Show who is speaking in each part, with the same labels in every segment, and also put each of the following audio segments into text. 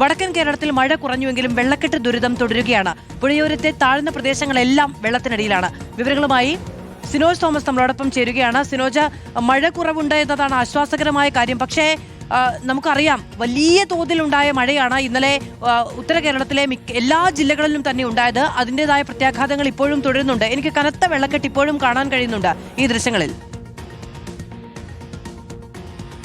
Speaker 1: വടക്കൻ കേരളത്തിൽ മഴ കുറഞ്ഞുവെങ്കിലും വെള്ളക്കെട്ട് ദുരിതം തുടരുകയാണ്. പുഴയോരത്തെ താഴ്ന്ന പ്രദേശങ്ങളെല്ലാം വെള്ളത്തിനടിയിലാണ്. വിവരങ്ങളുമായി സിനോജ് തോമസ് നമ്മളോടൊപ്പം ചേരുകയാണ്. സിനോജ്, മഴ കുറവുണ്ട് എന്നതാണ് ആശ്വാസകരമായ കാര്യം. പക്ഷേ നമുക്കറിയാം, വലിയ തോതിലുണ്ടായ മഴയാണ് ഇന്നലെ ഉത്തര കേരളത്തിലെ എല്ലാ ജില്ലകളിലും തന്നെ ഉണ്ടായത്. അതിൻ്റെതായ പ്രത്യാഘാതങ്ങൾ ഇപ്പോഴും തുടരുന്നുണ്ട്. എനിക്ക് കനത്ത വെള്ളക്കെട്ട് ഇപ്പോഴും കാണാൻ കഴിയുന്നുണ്ട് ഈ ദൃശ്യങ്ങളിൽ.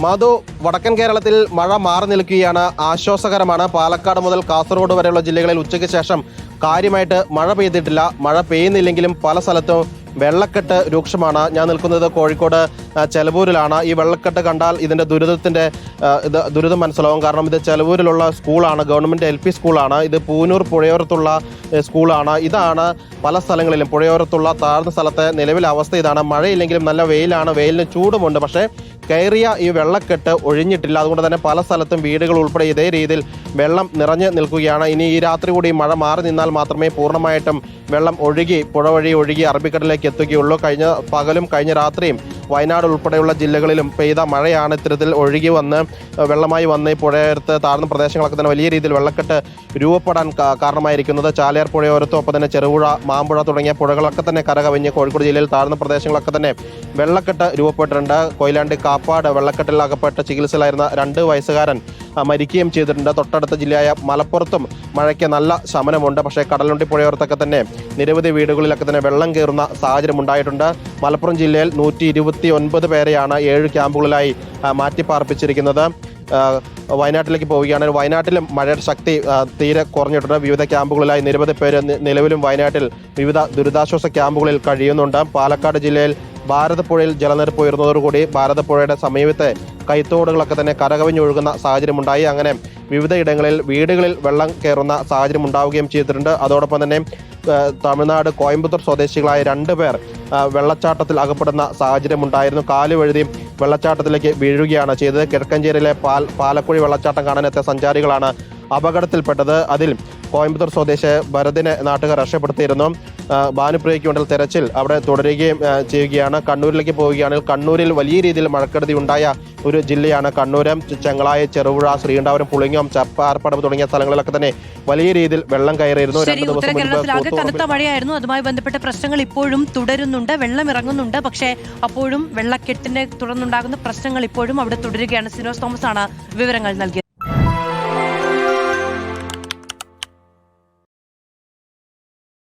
Speaker 2: മാധു, വടക്കൻ കേരളത്തിൽ മഴ മാറി നിൽക്കുകയാണ്. ആശ്വാസകരമാണ്. പാലക്കാട് മുതൽ കാസർഗോഡ് വരെയുള്ള ജില്ലകളിൽ ഉച്ചയ്ക്ക് ശേഷം കാര്യമായിട്ട് മഴ പെയ്തിട്ടില്ല. മഴ പെയ്യുന്നില്ലെങ്കിലും പല സ്ഥലത്തും വെള്ളക്കെട്ട് രൂക്ഷമാണ്. ഞാൻ നിൽക്കുന്നത് കോഴിക്കോട് ചെലവൂരിലാണ്. ഈ വെള്ളക്കെട്ട് കണ്ടാൽ ഇതിൻ്റെ ദുരിതം മനസ്സിലാവും. കാരണം ഇത് ചെലവൂരിലുള്ള സ്കൂളാണ്, ഗവൺമെൻറ് LP സ്കൂളാണ്. ഇത് പൂനൂർ പുഴയോരത്തുള്ള സ്കൂളാണ്. ഇതാണ് പല സ്ഥലങ്ങളിലും പുഴയോരത്തുള്ള താഴ്ന്ന സ്ഥലത്തെ നിലവിലെ അവസ്ഥ ഇതാണ്. മഴയില്ലെങ്കിലും നല്ല വെയിലാണ്, വെയിലിന് ചൂടുമുണ്ട്. പക്ഷേ കയറിയ ഈ വെള്ളക്കെട്ട് ഒഴിഞ്ഞിട്ടില്ല. അതുകൊണ്ട് തന്നെ പല സ്ഥലത്തും വീടുകൾ ഉൾപ്പെടെ ഇതേ രീതിയിൽ വെള്ളം നിറഞ്ഞു നിൽക്കുകയാണ്. ഇനി ഈ രാത്രി കൂടി മഴ മാറി നിന്നാൽ മാത്രമേ പൂർണ്ണമായിട്ടും വെള്ളം പുഴ വഴി ഒഴുകി അറബിക്കടലിലേക്ക് എത്തുകയുള്ളൂ. കഴിഞ്ഞ പകലും കഴിഞ്ഞ രാത്രിയും വയനാട് ഉൾപ്പെടെയുള്ള ജില്ലകളിലും പെയ്ത മഴയാണ് ഇത്തരത്തിൽ ഒഴുകി വന്ന് വെള്ളമായി വന്ന് ഈ പുഴയോരത്ത് താഴ്ന്ന പ്രദേശങ്ങളൊക്കെ തന്നെ വലിയ രീതിയിൽ വെള്ളക്കെട്ട് രൂപപ്പെടാൻ കാരണമായിരിക്കുന്നത്. ചാലിയാർ പുഴയോരത്തും ഒപ്പം തന്നെ ചെറുപുഴ, മാമ്പുഴ തുടങ്ങിയ പുഴകളൊക്കെ തന്നെ കരകവിഞ്ഞ് കോഴിക്കോട് ജില്ലയിൽ താഴ്ന്ന പ്രദേശങ്ങളൊക്കെ തന്നെ വെള്ളക്കെട്ട് രൂപപ്പെട്ടിട്ടുണ്ട്. കൊയിലാണ്ടി കാപ്പാട് വെള്ളക്കെട്ടിൽ അകപ്പെട്ട് ചികിത്സയിലായിരുന്ന 2 വയസ്സുകാരൻ മരിക്കുകയും ചെയ്തിട്ടുണ്ട്. തൊട്ടടുത്ത ജില്ലയായ മലപ്പുറത്തും മഴയ്ക്ക് നല്ല ശമനമുണ്ട്. പക്ഷേ കടലുണ്ടി പുഴയോരത്തൊക്കെ തന്നെ നിരവധി വീടുകളിലൊക്കെ തന്നെ വെള്ളം കയറുന്ന സാഹചര്യം ഉണ്ടായിട്ടുണ്ട്. മലപ്പുറം ജില്ലയിൽ 129 പേരെയാണ് 7 ക്യാമ്പുകളിലായി മാറ്റിപ്പാർപ്പിച്ചിരിക്കുന്നത്. വയനാട്ടിലേക്ക് പോവുകയാണ്. വയനാട്ടിലും മഴയുടെ ശക്തി തീരെ കുറഞ്ഞിട്ടുണ്ട്. വിവിധ ക്യാമ്പുകളിലായി നിരവധി പേര് നിലവിലും വയനാട്ടിൽ വിവിധ ദുരിതാശ്വാസ ക്യാമ്പുകളിൽ കഴിയുന്നുണ്ട്. പാലക്കാട് ജില്ലയിൽ ഭാരതപ്പുഴയിൽ ജലനിരപ്പ് ഉയർന്നതോടുകൂടി ഭാരതപ്പുഴയുടെ സമീപത്തെ കൈത്തോടുകളൊക്കെ തന്നെ കരകവിഞ്ഞൊഴുകുന്ന സാഹചര്യമുണ്ടായി. അങ്ങനെ വിവിധ ഇടങ്ങളിൽ വീടുകളിൽ വെള്ളം കയറുന്ന സാഹചര്യം ഉണ്ടാവുകയും ചെയ്തിട്ടുണ്ട്. അതോടൊപ്പം തന്നെ തമിഴ്നാട് കോയമ്പത്തൂർ സ്വദേശികളായ 2 പേർ വെള്ളച്ചാട്ടത്തിൽ അകപ്പെടുന്ന സാഹചര്യം ഉണ്ടായിരുന്നു. കാലുവഴുതി വെള്ളച്ചാട്ടത്തിലേക്ക് വീഴുകയാണ് ചെയ്തത്. കിഴക്കഞ്ചേരിയിലെ പാലക്കുഴി വെള്ളച്ചാട്ടം കാണാനെത്തിയ സഞ്ചാരികളാണ് അപകടത്തിൽപ്പെട്ടത്. അതിൽ കോയമ്പത്തൂർ സ്വദേശി ഭരതിനെ നാട്ടുകാർ രക്ഷപ്പെടുത്തിയിരുന്നു. ഭാനുപ്രിയയ്ക്ക് വേണ്ടി തെരച്ചിൽ അവിടെ തുടരുകയും ചെയ്യുകയാണ്. കണ്ണൂരിലേക്ക് പോവുകയാണെങ്കിൽ കണ്ണൂരിൽ വലിയ രീതിയിൽ മഴക്കെടുതി ഉണ്ടായ ഒരു ജില്ലയാണ് കണ്ണൂർ. ചെങ്ങളായ, ചെറുപുഴ, ശ്രീകണ്ഠാപുരം, പുളിങ്ങം, ചപ്പാർപ്പടവ് തുടങ്ങിയ സ്ഥലങ്ങളിലൊക്കെ തന്നെ വലിയ രീതിയിൽ വെള്ളം കയറിയിരുന്നു. 2 ദിവസം മുൻപ്
Speaker 1: കനത്ത മഴയായിരുന്നു. അതുമായി ബന്ധപ്പെട്ട പ്രശ്നങ്ങൾ ഇപ്പോഴും തുടരുന്നുണ്ട്. വെള്ളം ഇറങ്ങുന്നുണ്ട്. പക്ഷേ അപ്പോഴും വെള്ളക്കെട്ടിനെ തുടർന്നുണ്ടാകുന്ന പ്രശ്നങ്ങൾ ഇപ്പോഴും അവിടെ തുടരുകയാണ്. സിനോജ് തോമസ് ആണ് വിവരങ്ങൾ നൽകിയത്.